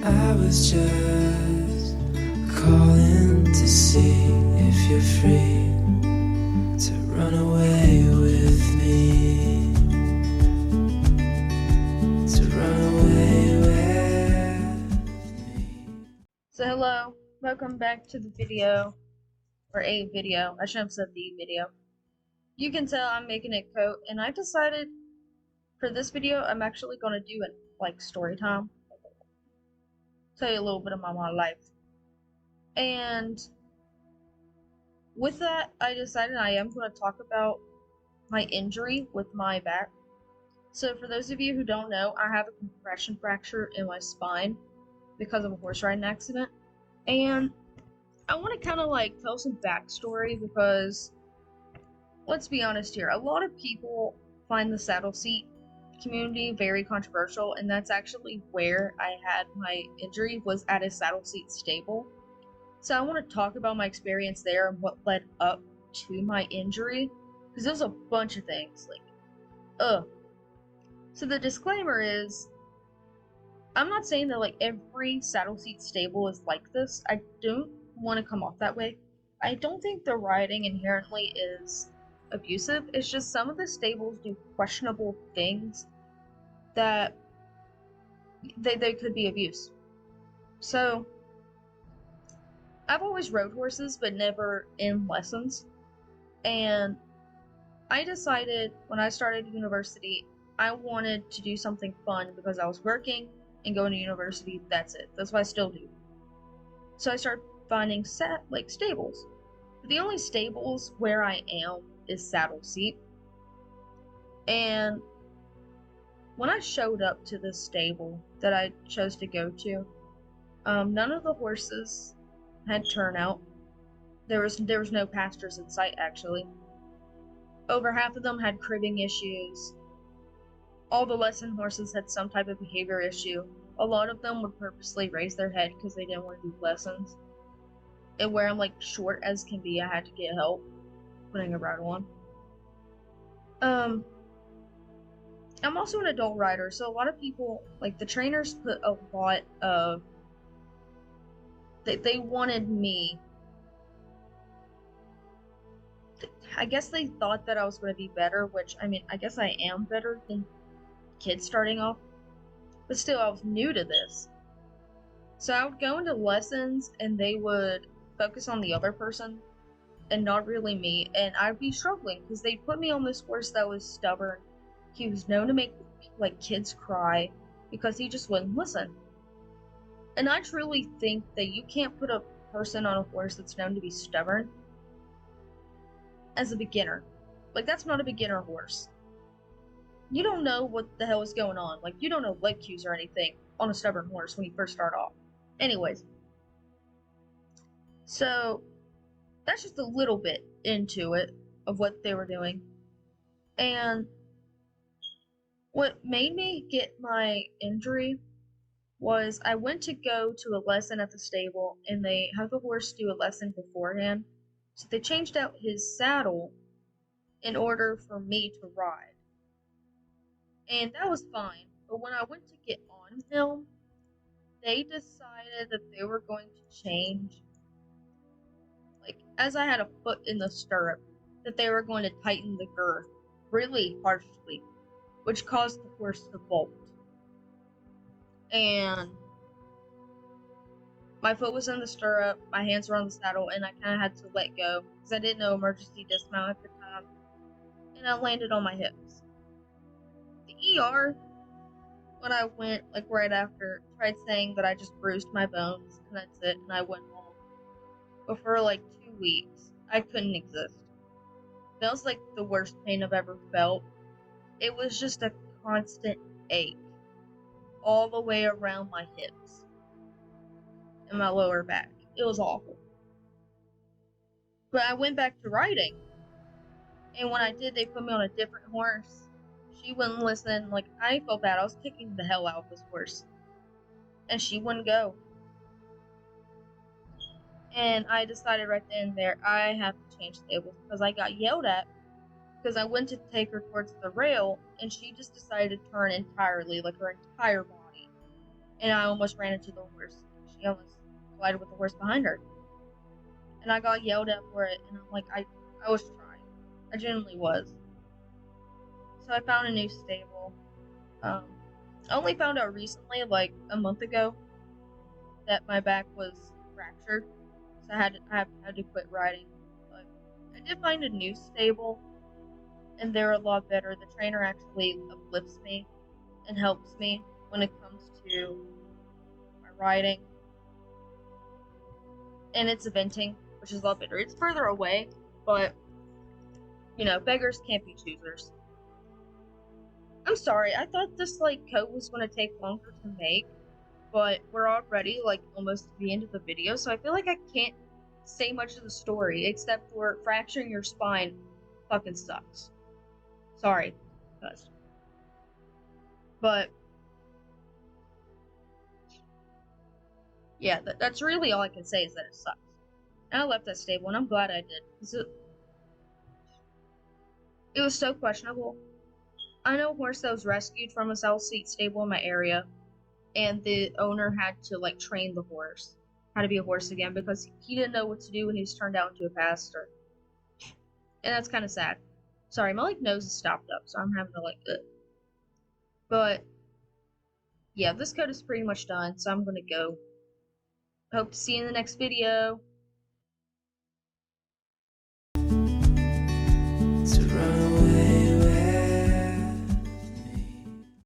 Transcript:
I was just calling to see if you're free to run away with me. To run away with me. So hello, welcome back to the video, or a video. I shouldn't have said the video. You can tell I'm making a coat, and I decided for this video I'm actually gonna do it like story time. Tell you a little bit about my life. And with that, I decided I am gonna talk about my injury with my back. So for those of you who don't know, I have a compression fracture in my spine because of a horse riding accident. And I want to kind of like tell some backstory because let's be honest here, a lot of people find the Saddleseat community very controversial, and that's actually where I had my injury, was at a Saddleseat stable. So I want to talk about my experience there and what led up to my injury, because there's a bunch of things, So the disclaimer is, I'm not saying that like every Saddleseat stable is like this. I don't want to come off that way. I don't think the riding inherently is abusive. It's just some of the stables do questionable things that they could be abuse. So I've always rode horses, but never in lessons. And I decided when I started university, I wanted to do something fun because I was working and going to university. That's it. That's what I still do. So I started finding stables. The only stables where I am is Saddleseat. And when I showed up to this stable that I chose to go to, none of the horses had turnout. There was no pastures in sight, actually. Over half of them had cribbing issues. All the lesson horses had some type of behavior issue. A lot of them would purposely raise their head because they didn't want to do lessons. And where I'm like short as can be, I had to get help putting a bridle on. I'm also an adult rider, so a lot of people, like the trainers, put a lot of they wanted me. I guess they thought that I was going to be better, which I mean, I guess I am better than kids starting off, but still, I was new to this. So I would go into lessons, and they would focus on the other person and not really me, and I'd be struggling because they put me on this horse that was stubborn. He was known to make like kids cry because he just wouldn't listen. And I truly think that you can't put a person on a horse that's known to be stubborn as a beginner. Like, that's not a beginner horse. You don't know what the hell is going on. Like, you don't know leg cues or anything on a stubborn horse when you first start off. Anyways, so that's just a little bit into it of what they were doing. And what made me get my injury was I went to go to a lesson at the stable, and they have the horse do a lesson beforehand. So they changed out his saddle in order for me to ride. And that was fine. But when I went to get on him, they decided that they were going to change, like, as I had a foot in the stirrup, that they were going to tighten the girth really harshly, which caused the horse to bolt. And my foot was in the stirrup, my hands were on the saddle, and I kind of had to let go because I didn't know emergency dismount at the time, and I landed on my hips. The ER, when I went, like right after, tried saying that I just bruised my bones, and that's it, and I went home. But for like 2 weeks, I couldn't exist. That was like the worst pain I've ever felt. It was just a constant ache all the way around my hips and my lower back. It was awful. But I went back to riding, and when I did, they put me on a different horse. She wouldn't listen. Like, I felt bad. I was kicking the hell out of this horse, and she wouldn't go. And I decided right then and there, I have to change stables because I got yelled at because I went to take her towards the rail, and she just decided to turn entirely, like her entire body. and I almost ran into the horse. She almost collided with the horse behind her. And I got yelled at for it, and I'm like, I was trying. I genuinely was. So I found a new stable. I only found out recently, like a month ago, that my back was fractured. So I had to quit riding. But I did find a new stable, and they're a lot better. The trainer actually uplifts me and helps me when it comes to my riding. And it's eventing, which is a lot better. It's further away, but you know, beggars can't be choosers. I'm sorry, I thought this like code was gonna take longer to make, but we're already like almost to the end of the video, so I feel like I can't say much of the story except for fracturing your spine fucking sucks. Sorry, guys. But yeah, that's really all I can say is that it sucks. And I left that stable, and I'm glad I did, because it was so questionable. I know a horse that was rescued from a Saddleseat stable in my area, and the owner had to like train the horse how to be a horse again because he didn't know what to do when he was turned out into a pastor. And that's kind of sad. Sorry, my like nose is stopped up, so I'm having to like But yeah, this code is pretty much done, so I'm gonna go. Hope to see you in the next video. To run